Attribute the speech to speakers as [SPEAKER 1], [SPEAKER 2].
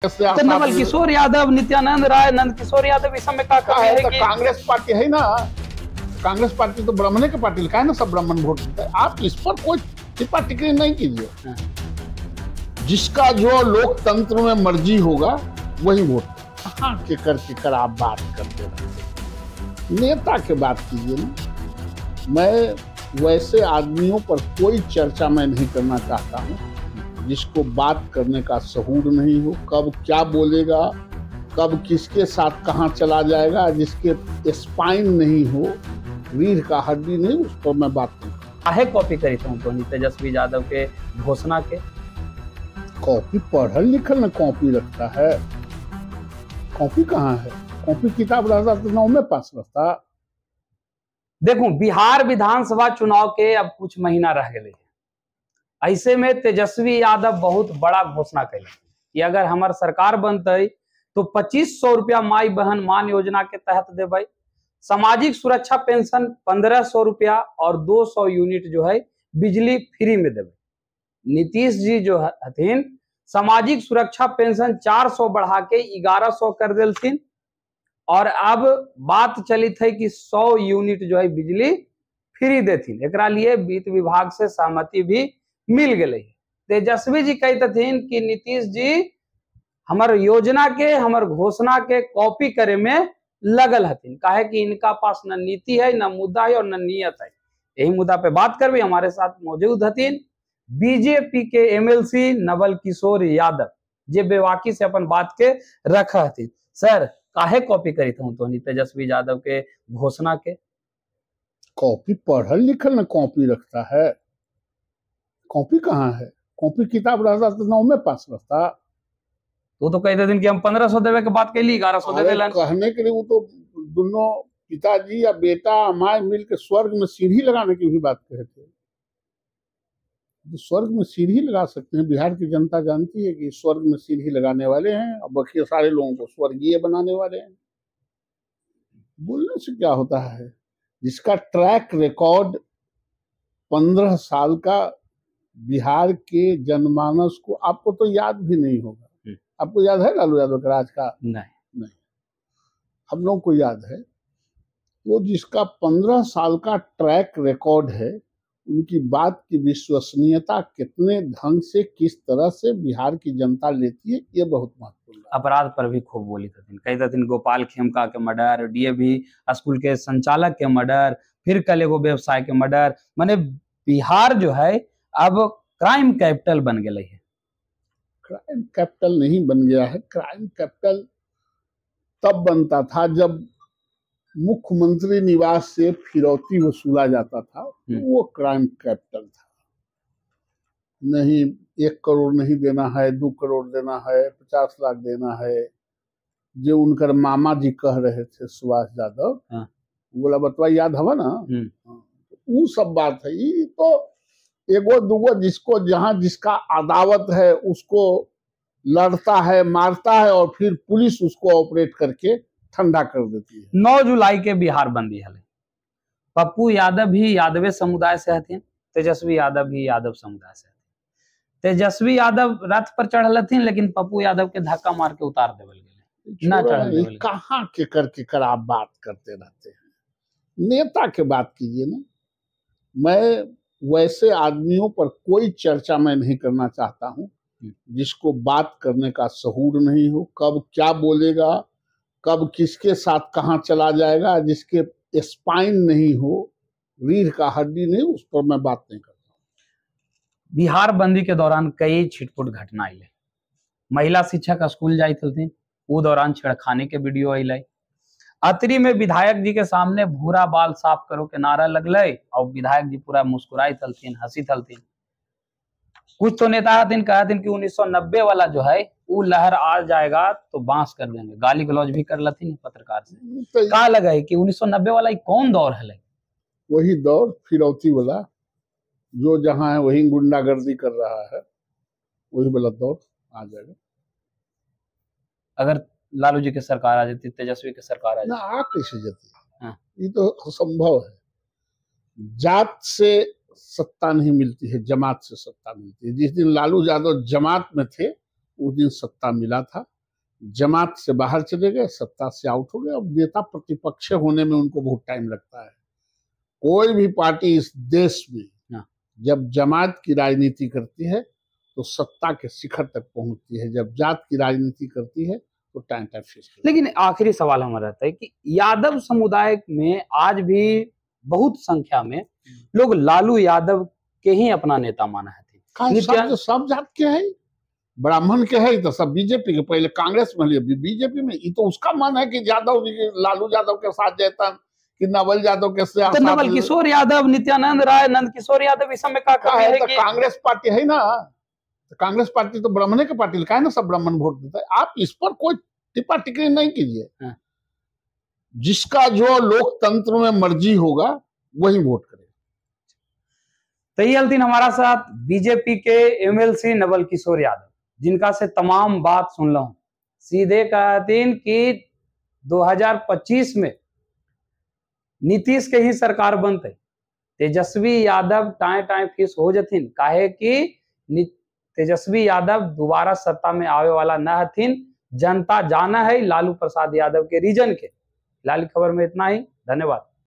[SPEAKER 1] तो नवल किशोर यादव, नित्यानंद राय, नंद किशोर यादव इस समय का
[SPEAKER 2] है तो कांग्रेस पार्टी है ना। कांग्रेस पार्टी तो ब्राह्मण की पार्टी लिखा है ना, सब ब्राह्मण वोट देते हैं। आप इस पर कोई टिप्पा टिप्पणी नहीं कीजिए। जिसका जो लोकतंत्र में मर्जी होगा वही वोट। कहाँ के कर आप बात करते रहते, नेता के बात कीजिए ना। मैं वैसे आदमियों पर कोई चर्चा मैं नहीं करना चाहता हूँ जिसको बात करने का सहूर नहीं हो, कब क्या बोलेगा, कब किसके साथ कहाँ चला जाएगा, जिसके स्पाइन नहीं हो, रीढ़ का हड्डी नहीं, उस पर मैं बात नहीं करता।
[SPEAKER 1] काहे कॉपी करी तुम तेजस्वी यादव के घोषणा के?
[SPEAKER 2] कॉपी पढ़ल लिखल न कॉपी रखता है। कॉपी कहाँ है? कॉपी किताब रहता तो 9 में पास रहता।
[SPEAKER 1] देखो, बिहार विधानसभा चुनाव के अब कुछ महीना रह गए। ऐसे में तेजस्वी यादव बहुत बड़ा घोषणा कैले कि अगर हमार सरकार बनते तो 2500 रुपया माई बहन मान योजना के तहत देवे, सामाजिक सुरक्षा पेंशन 1500 रुपया और 200 यूनिट जो है बिजली फ्री में देवे। नीतीश जी जो हथिन सामाजिक सुरक्षा पेंशन 400 बढ़ा के 1100 कर दिलथिन और अब बात चली थी कि 100 यूनिट जो है बिजली फ्री देथिन। एकरा लिए वित्त विभाग से सहमति भी मिल गई। तेजस्वी जी कहते कि नीतीश जी हमार योजना के, हमार घोषणा के कॉपी करे में लगल हथिन। काहे कि इनका पास न नीति है, न मुद्दा है और न नियत है। यही मुद्दा पे बात करबे। हमारे साथ मौजूद हथिन बीजेपी के एमएलसी नवल किशोर यादव, जे बेवाकी से अपन बात के रखा हथिन। सर, काहे कॉपी करी तो तेजस्वी यादव के घोषणा के?
[SPEAKER 2] कॉपी पढ़ल लिखल न कॉपी रखता है। कॉपी कहाँ है? कॉपी किताब रहता तो 9 में पास रहता।
[SPEAKER 1] तो कहते दिन कि हम 1500 देवे के बात कैली, 1100 दे देलन।
[SPEAKER 2] कहने के लिए वो तो दोनों पिताजी या बेटा माए मिल के स्वर्ग में सीढ़ी लगाने की भी बात कहे थे। तो स्वर्ग में सीढ़ी लगा सकते हैं। बिहार की जनता जानती है कि स्वर्ग में सीढ़ी लगाने वाले हैं और बाकी सारे लोगों को स्वर्गीय बनाने वाले हैं। बोलने से क्या होता है? जिसका ट्रैक रिकॉर्ड 15 साल का बिहार के जनमानस को, आपको तो याद भी नहीं होगा। आपको याद है लालू यादव के राज का?
[SPEAKER 1] नहीं।
[SPEAKER 2] हम लोग को याद है। वो जिसका 15 साल का ट्रैक रिकॉर्ड है, उनकी बात की विश्वसनीयता कितने ढंग से, किस तरह से बिहार की जनता लेती है, ये बहुत महत्वपूर्ण है।
[SPEAKER 1] अपराध पर भी खूब बोली थी। कहते थे गोपाल खेमका के मर्डर, डीएवी स्कूल के संचालक के मर्डर, फिर कल एगो व्यवसाय के मर्डर। माने बिहार जो है अब क्राइम कैपिटल बन गया है।
[SPEAKER 2] क्राइम कैपिटल नहीं बन गया है। क्राइम कैपिटल तब बनता था जब मुख्यमंत्री निवास से फिरौती वसूला जाता था, वो क्राइम कैपिटल था। नहीं 1 करोड़ नहीं देना है, 2 करोड़ देना है, 50 लाख देना है। जो उनकर मामा जी कह रहे थे सुभाष यादव, बोला बतवा याद हवा ना, वो सब बात है। ये तो एगो दूगो जिसको जहां जिसका अदावत है उसको लड़ता है, मारता है और फिर पुलिस उसको ऑपरेट करके ठंडा कर देती है।
[SPEAKER 1] 9 जुलाई के बिहार बंदी है। पप्पू यादव भी यादवे समुदाय से हथिन, तेजस्वी यादव भी यादव समुदाय से हथिन। तेजस्वी यादव रथ पर चढ़ल हथिन, लेकिन पप्पू यादव के धक्का मार के उतार देवल गेले, ना चढ़ल देवल।
[SPEAKER 2] कहाँ के कर आप बात करते रहते हैं? नेता के बात कीजिए ना। मैं वैसे आदमियों पर कोई चर्चा मैं नहीं करना चाहता हूँ जिसको बात करने का सहूर नहीं हो, कब क्या बोलेगा, कब किसके साथ कहाँ चला जाएगा, जिसके स्पाइन नहीं हो, रीढ़ का हड्डी नहीं, उस पर मैं बात नहीं करता।
[SPEAKER 1] बिहार बंदी के दौरान कई छिटपुट घटना आइले। महिला शिक्षक स्कूल जाती थी, वो दौरान छेड़खानी के वीडियो अल। अतरी में विधायक जी के सामने भूरा बाल साफ करो के नारा लगल और विधायक जी पूरा मुस्कुराई थलथिन, हंसी थलथिन। कुछ तो नेता हथिन कहथिन कि 1990 वाला जो है वो लहर आ जाएगा तो बांस कर देंगे। गाली गलौज भी कर लथिन पत्रकार से।
[SPEAKER 2] तो
[SPEAKER 1] का लगा है कि 1990 वाला कौन दौर है?
[SPEAKER 2] वही दौर फिरौती वाला, जो जहां है वही गुंडागर्दी कर रहा है, वही वाला दौर आ जाएगा।
[SPEAKER 1] अगर लालू जी की सरकार आ जाती, तेजस्वी की सरकार आ जाती,
[SPEAKER 2] आ कैसे जाती? ये तो असंभव है। जात से सत्ता नहीं मिलती है, जमात से सत्ता मिलती है। जिस दिन लालू यादव जमात में थे उस दिन सत्ता मिला था, जमात से बाहर चले गए, सत्ता से आउट हो गए। अब नेता प्रतिपक्ष होने में उनको बहुत टाइम लगता है। कोई भी पार्टी इस देश में जब जमात की राजनीति करती है तो सत्ता के शिखर तक पहुंचती है, जब जात की राजनीति करती है तो टाइम फेस।
[SPEAKER 1] लेकिन आखिरी सवाल हमारा रहता है कि यादव समुदाय में आज भी बहुत संख्या में लोग लालू यादव के ही अपना नेता माना है।
[SPEAKER 2] सब जात के है, ब्राह्मण के है तो सब बीजेपी के, पहले कांग्रेस में बीजेपी में। ये तो उसका मन है कि यादव लालू यादव के साथ जैतन कि नवल यादव के साथ,
[SPEAKER 1] तो नवल किशोर यादव, नित्यानंद राय, नंद किशोर यादव इस समय का है
[SPEAKER 2] तो कांग्रेस पार्टी है ना, तो कांग्रेस पार्टी तो ब्राह्मण की पार्टी है ना, सब ब्राह्मण वोट देता है। आप इस पर कोई टिप्पा टिप्पणी नहीं कीजिए। जिसका जो लोकतंत्र में मर्जी होगा वही वोट करेगा।
[SPEAKER 1] तो ये हल्तीन हमारा साथ बीजेपी के एमएलसी नवल किशोर यादव, जिनका से तमाम बात सुन लो, सीधे कहतीन कि 2025 में नीतीश के ही सरकार बनते, Tejashwi Yadav tie tie fees हो जथिन, काहे कि तेजस्वी यादव दोबारा सत्ता में आवे वाला न हथिन। जनता जाना है लालू प्रसाद यादव के रीजन के। फिलहाल खबर में इतना ही, धन्यवाद।